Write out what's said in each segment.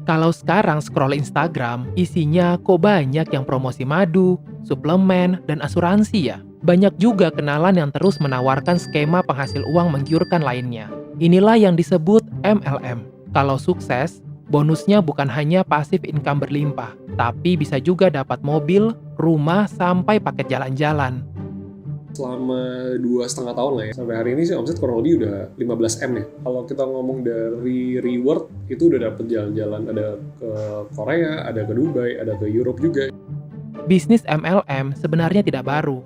Kalau sekarang scroll Instagram, isinya kok banyak yang promosi madu, suplemen, dan asuransi ya. Banyak juga kenalan yang terus menawarkan skema penghasil uang menggiurkan lainnya. Inilah yang disebut MLM. Kalau sukses, bonusnya bukan hanya pasif income berlimpah, tapi bisa juga dapat mobil, rumah, sampai paket jalan-jalan. Selama 2,5 tahun lah ya, sampai hari ini sih omset kurang lebih udah 15 M ya. Kalau kita ngomong dari reward, itu udah dapet jalan-jalan, ada ke Korea, ada ke Dubai, ada ke Europe juga. Bisnis MLM sebenarnya tidak baru.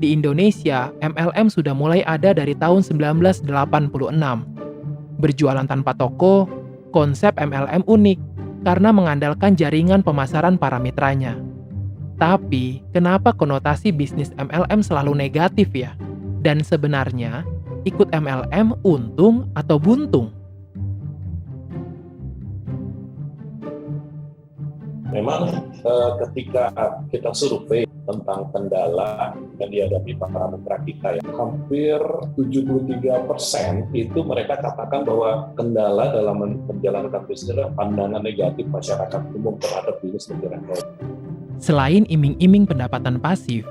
Di Indonesia, MLM sudah mulai ada dari tahun 1986. Berjualan tanpa toko, konsep MLM unik karena mengandalkan jaringan pemasaran para mitranya. Tapi, kenapa konotasi bisnis MLM selalu negatif ya? Dan sebenarnya, ikut MLM untung atau buntung? Memang ketika kita survei tentang kendala yang dihadapi para mitra kita, ya, hampir 73% itu mereka katakan bahwa kendala dalam menjalankan bisnis adalah pandangan negatif masyarakat umum terhadap bisnis menggerakkan. Selain iming-iming pendapatan pasif,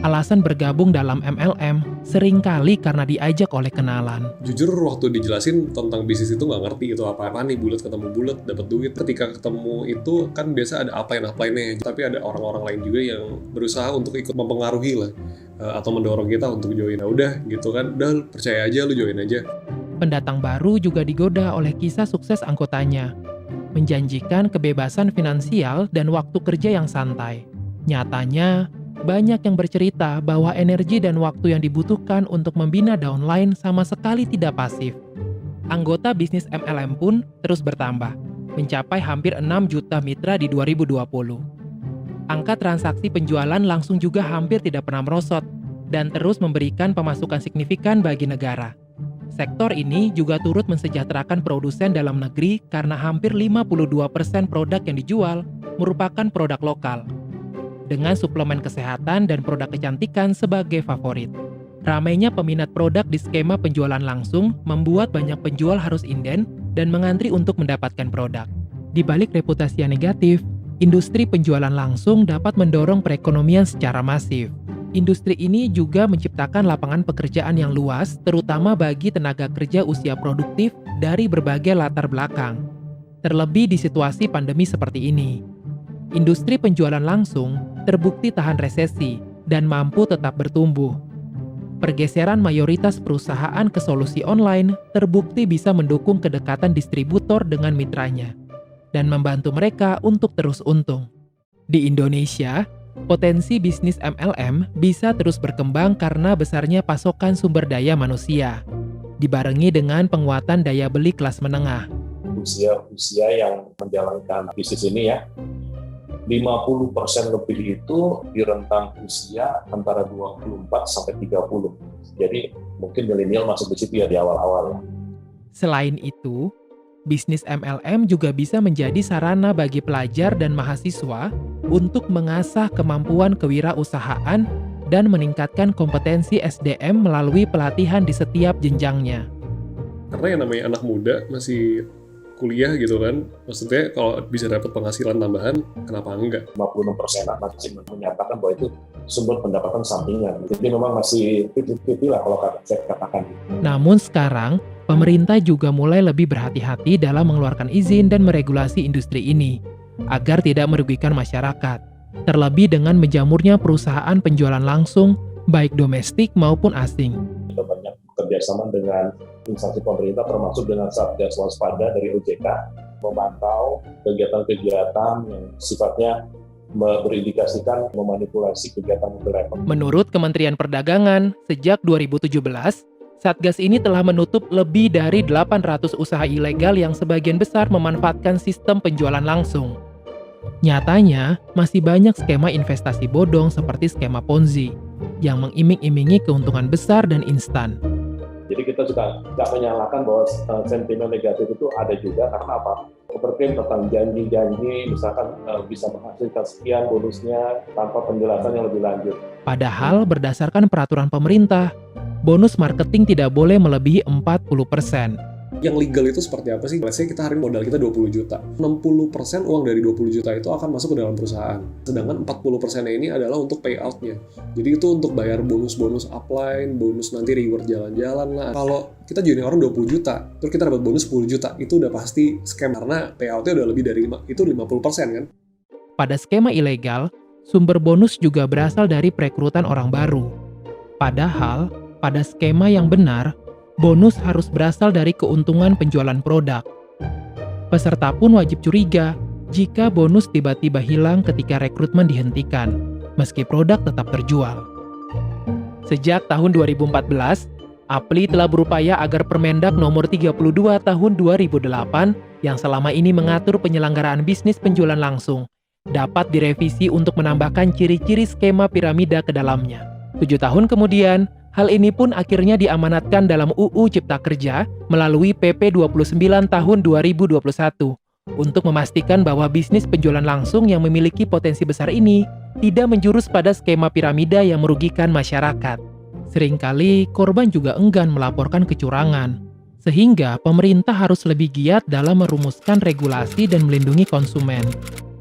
alasan bergabung dalam MLM seringkali karena diajak oleh kenalan. Jujur waktu dijelasin tentang bisnis itu nggak ngerti itu apa-apaan nih, bulat ketemu bulat dapat duit. Ketika ketemu itu kan biasa ada upline-nya, tapi ada orang-orang lain juga yang berusaha untuk ikut mempengaruhi lah, atau mendorong kita untuk join. Nah udah gitu kan, udah percaya aja, lu join aja. Pendatang baru juga digoda oleh kisah sukses anggotanya, menjanjikan kebebasan finansial dan waktu kerja yang santai. Nyatanya, banyak yang bercerita bahwa energi dan waktu yang dibutuhkan untuk membina downline sama sekali tidak pasif. Anggota bisnis MLM pun terus bertambah, mencapai hampir 6 juta mitra di 2020. Angka transaksi penjualan langsung juga hampir tidak pernah merosot, dan terus memberikan pemasukan signifikan bagi negara. Sektor ini juga turut mensejahterakan produsen dalam negeri karena hampir 52% produk yang dijual merupakan produk lokal, dengan suplemen kesehatan dan produk kecantikan sebagai favorit. Ramainya peminat produk di skema penjualan langsung membuat banyak penjual harus inden dan mengantri untuk mendapatkan produk. Di balik reputasi yang negatif, industri penjualan langsung dapat mendorong perekonomian secara masif. Industri ini juga menciptakan lapangan pekerjaan yang luas, terutama bagi tenaga kerja usia produktif dari berbagai latar belakang. Terlebih di situasi pandemi seperti ini, industri penjualan langsung terbukti tahan resesi dan mampu tetap bertumbuh. Pergeseran mayoritas perusahaan ke solusi online terbukti bisa mendukung kedekatan distributor dengan mitranya dan membantu mereka untuk terus untung. Di Indonesia, potensi bisnis MLM bisa terus berkembang karena besarnya pasokan sumber daya manusia, dibarengi dengan penguatan daya beli kelas menengah. Usia yang menjalankan bisnis ini ya, 50% lebih itu di rentang usia antara 24 sampai 30. Jadi mungkin milenial masuk di situ ya di awal-awal ya. Selain itu, bisnis MLM juga bisa menjadi sarana bagi pelajar dan mahasiswa untuk mengasah kemampuan kewirausahaan dan meningkatkan kompetensi SDM melalui pelatihan di setiap jenjangnya. Karena yang namanya anak muda masih kuliah gitu kan, maksudnya kalau bisa dapat penghasilan tambahan, kenapa enggak? 56% masih menyatakan bahwa itu sumber pendapatan sampingan. Jadi memang masih 50-50 lah kalau saya katakan. Namun sekarang, pemerintah juga mulai lebih berhati-hati dalam mengeluarkan izin dan meregulasi industri ini, agar tidak merugikan masyarakat. Terlebih dengan menjamurnya perusahaan penjualan langsung, baik domestik maupun asing. Kita banyak kerjasama dengan instansi pemerintah termasuk dengan Satgas Waspada dari OJK memantau kegiatan-kegiatan yang sifatnya berindikasikan memanipulasi kegiatan menggerakkan. Menurut Kementerian Perdagangan, sejak 2017, Satgas ini telah menutup lebih dari 800 usaha ilegal yang sebagian besar memanfaatkan sistem penjualan langsung. Nyatanya, masih banyak skema investasi bodong seperti skema Ponzi, yang mengiming-imingi keuntungan besar dan instan. Jadi kita juga tidak menyalahkan bahwa sentimen negatif itu ada juga karena apa? Seperti tentang janji-janji, misalkan bisa menghasilkan sekian bonusnya tanpa penjelasan yang lebih lanjut. Padahal berdasarkan peraturan pemerintah, bonus marketing tidak boleh melebihi 40%. Yang legal itu seperti apa sih? Let's say kita hari ini modal kita 20 juta. 60% uang dari 20 juta itu akan masuk ke dalam perusahaan. Sedangkan 40%-nya ini adalah untuk payout-nya. Jadi itu untuk bayar bonus-bonus upline, bonus nanti reward jalan-jalan lah. Kalau kita join orang 20 juta, terus kita dapat bonus 10 juta, itu udah pasti scam karena payout-nya udah lebih dari itu 50% kan? Pada skema ilegal, sumber bonus juga berasal dari perekrutan orang baru. Padahal, pada skema yang benar, bonus harus berasal dari keuntungan penjualan produk. Peserta pun wajib curiga jika bonus tiba-tiba hilang ketika rekrutmen dihentikan, meski produk tetap terjual. Sejak tahun 2014, Appli telah berupaya agar Permendak nomor 32 tahun 2008 yang selama ini mengatur penyelenggaraan bisnis penjualan langsung dapat direvisi untuk menambahkan ciri-ciri skema piramida ke dalamnya. 7 tahun kemudian, hal ini pun akhirnya diamanatkan dalam UU Cipta Kerja melalui PP 29 tahun 2021 untuk memastikan bahwa bisnis penjualan langsung yang memiliki potensi besar ini tidak menjurus pada skema piramida yang merugikan masyarakat. Seringkali korban juga enggan melaporkan kecurangan, sehingga pemerintah harus lebih giat dalam merumuskan regulasi dan melindungi konsumen.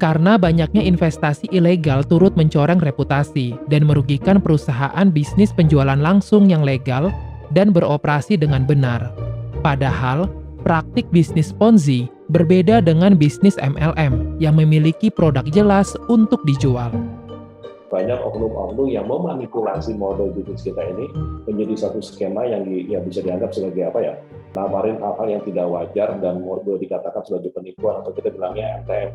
Karena banyaknya investasi ilegal turut mencoreng reputasi dan merugikan perusahaan bisnis penjualan langsung yang legal dan beroperasi dengan benar. Padahal, praktik bisnis Ponzi berbeda dengan bisnis MLM yang memiliki produk jelas untuk dijual. Banyak oknum-oknum yang memanipulasi model bisnis kita ini menjadi satu skema yang bisa dianggap sebagai nawarin hal-hal yang tidak wajar dan boleh dikatakan sebagai penipuan atau kita bilangnya MTM.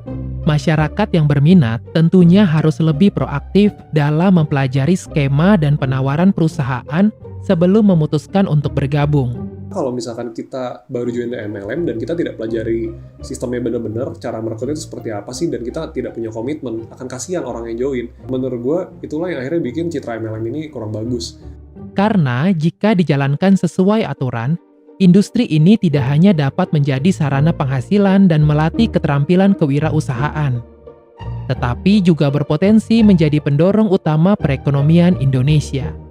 Masyarakat yang berminat tentunya harus lebih proaktif dalam mempelajari skema dan penawaran perusahaan sebelum memutuskan untuk bergabung. Kalau misalkan kita baru join MLM dan kita tidak pelajari sistemnya benar-benar, cara merekrutnya itu seperti apa sih, dan kita tidak punya komitmen, akan kasihan orang yang join. Menurut gue, itulah yang akhirnya bikin citra MLM ini kurang bagus. Karena jika dijalankan sesuai aturan, industri ini tidak hanya dapat menjadi sarana penghasilan dan melatih keterampilan kewirausahaan, tetapi juga berpotensi menjadi pendorong utama perekonomian Indonesia.